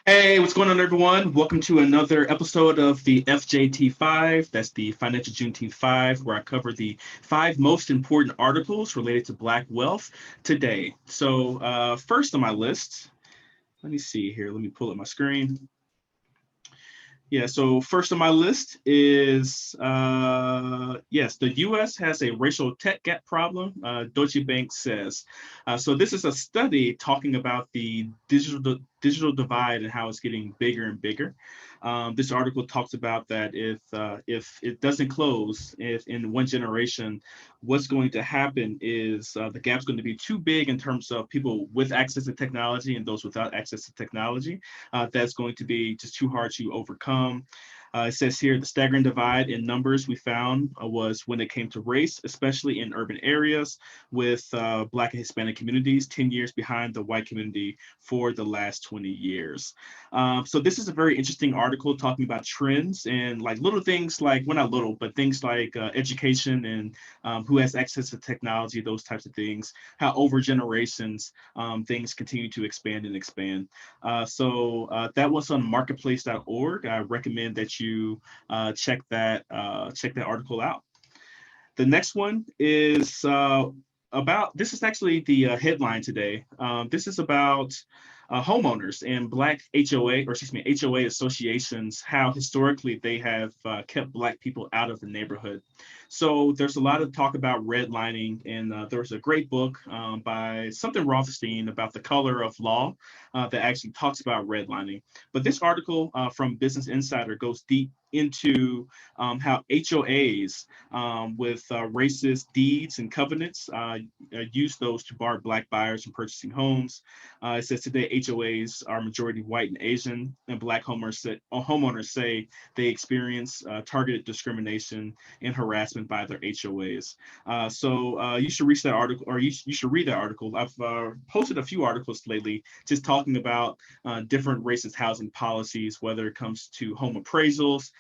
Hey, what's going on, everyone? Welcome to another episode of the FJT 5. That's the Financial Juneteenth 5, where I cover the five most important articles related to Black wealth today. First on my list, let me see here. Let me pull up my screen. Yeah, so first on my list is yes, the US has a racial tech gap problem, Deutsche Bank says. So this is a study talking about the digital divide and how it's getting bigger and bigger. This article talks about that if it doesn't close, if in one generation, what's going to happen is the gap's going to be too big in terms of people with access to technology and those without access to technology. That's going to be just too hard to overcome. It says here the staggering divide in numbers we found was when it came to race, especially in urban areas with Black and Hispanic communities, 10 years behind the white community for the last 20 years. So this is a very interesting article talking about trends and like little things like, well, not little, but things like education and who has access to technology, those types of things, how over generations things continue to expand and expand. That was on marketplace.org. I recommend that you check that article out. The next one is about this is actually the headline today. This is about homeowners and Black HOA, or excuse me, HOA associations, how historically they have kept Black people out of the neighborhood. So there's a lot of talk about redlining, and there was a great book by something Rothstein about the color of law that actually talks about redlining. But this article from Business Insider goes deep into how HOAs with racist deeds and covenants use those to bar Black buyers from purchasing homes. It says today HOAs are majority white and Asian, and Black homeowners say they experience targeted discrimination and harassment by their HOAs. You should read that article, or you should read that article. I've posted a few articles lately just talking about different racist housing policies, whether it comes to home appraisals,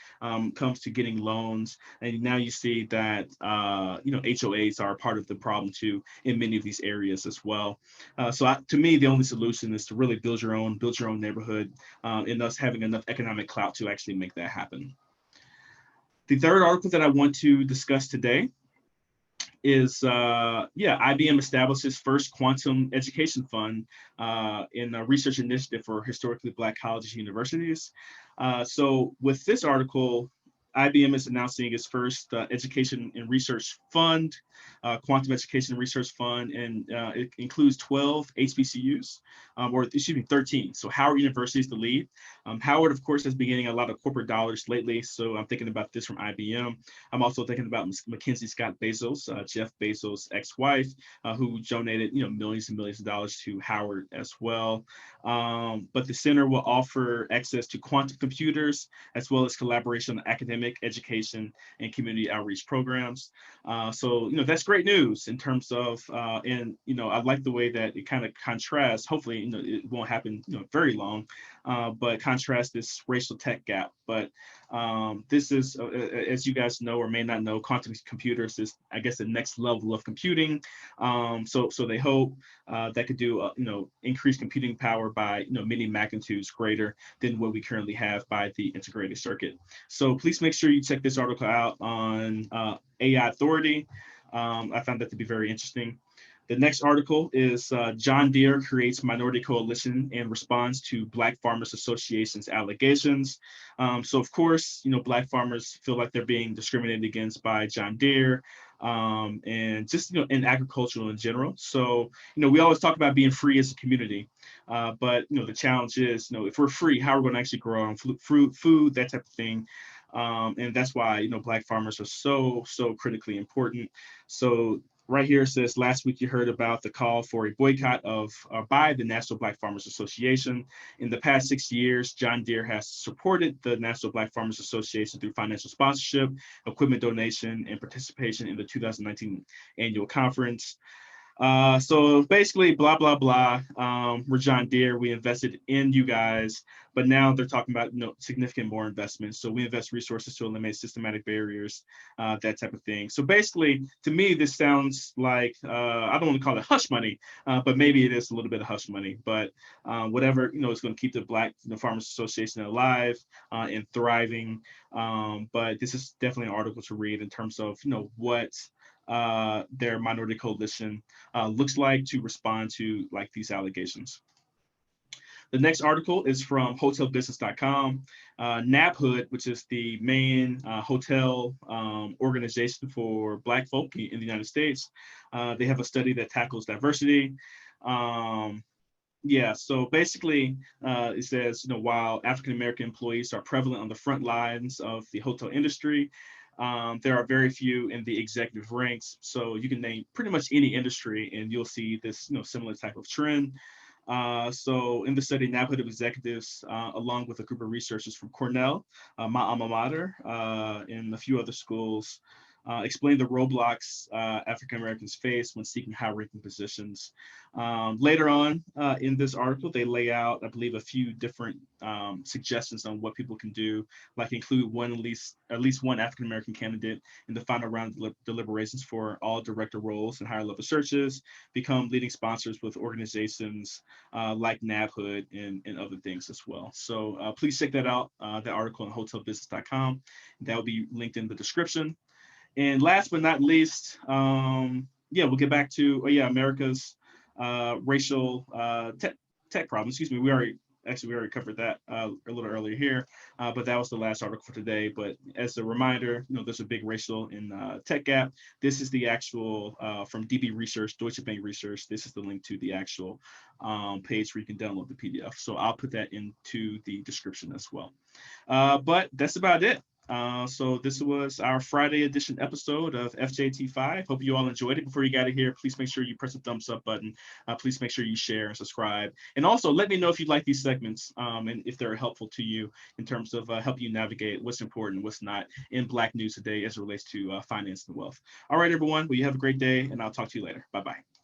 comes to getting loans, and now you see that HOAs are part of the problem too in many of these areas as well. To me, the only solution is to really build your own neighborhood, and thus having enough economic clout to actually make that happen. The third article that I want to discuss today is IBM establishes first quantum education fund in a research initiative for historically Black colleges and universities. So with this article, IBM is announcing its first education and research fund, quantum education and research fund, and it includes 12 HBCUs, or excuse me, 13. So Howard University is the lead. Howard, of course, has been getting a lot of corporate dollars lately. So I'm thinking about this from IBM. I'm also thinking about Mackenzie Scott Bezos, Jeff Bezos' ex-wife, who donated millions and millions of dollars to Howard as well. But the center will offer access to quantum computers as well as collaboration on academic, education, and community outreach programs. That's great news in terms of, I like the way that it kind of contrasts. Hopefully, it won't happen, very long, but contrast this racial tech gap. But this is, as you guys know or may not know, quantum computers is, I guess, the next level of computing. So they hope that could do, increase computing power by, many magnitudes greater than what we currently have by the integrated circuit. So please make sure you check this article out on AI Authority. I found that to be very interesting. The next article is John Deere creates minority coalition and responds to Black Farmers Association's allegations. Of course, Black farmers feel like they're being discriminated against by John Deere, and just, in agricultural in general. So, we always talk about being free as a community, but, the challenge is, if we're free, how are we going to actually grow our own food, that type of thing. And that's why, Black farmers are so critically important. So right here it says, last week you heard about the call for a boycott by the National Black Farmers Association. In the past 6 years, John Deere has supported the National Black Farmers Association through financial sponsorship, equipment donation, and participation in the 2019 annual conference. So basically, blah, blah, blah. We're John Deere. We invested in you guys, but now they're talking about significant more investments. So we invest resources to eliminate systematic barriers, that type of thing. So basically, to me, this sounds like, I don't want to call it hush money, but maybe it is a little bit of hush money. But whatever, is going to keep the Black Farmers Association alive and thriving. But this is definitely an article to read in terms of, what their minority coalition looks like to respond to like these allegations. The next article is from hotelbusiness.com. NABHOOD, which is the main hotel organization for Black folk in the United States, they have a study that tackles diversity. Yeah, so basically, it says, while African American employees are prevalent on the front lines of the hotel industry, there are very few in the executive ranks. So you can name pretty much any industry, and you'll see this, similar type of trend. So in the study, NABHOOD executives, along with a group of researchers from Cornell, my alma mater, and a few other schools, explain the roadblocks African Americans face when seeking high-ranking positions. Later on in this article, they lay out, I believe, a few different suggestions on what people can do, like include at least one African American candidate in the final round of deliberations for all director roles and higher level searches, become leading sponsors with organizations like NABHOOD and other things as well. So please check that out, the article on hotelbusiness.com. That will be linked in the description. And last but not least, we'll get back to America's racial tech problems. Excuse me, we already covered that a little earlier here, but that was the last article for today. But as a reminder, there's a big racial and tech gap. This is the actual from DB Research, Deutsche Bank Research. This is the link to the actual page where you can download the PDF. So I'll put that into the description as well. But that's about it. So this was our Friday edition episode of FJT5. Hope you all enjoyed it. Before you get out of here, please make sure you press the thumbs up button. Please make sure you share and subscribe. And also let me know if you like these segments and if they're helpful to you in terms of helping you navigate what's important, what's not in Black news today as it relates to finance and wealth. All right, everyone. Well, you have a great day, and I'll talk to you later. Bye-bye.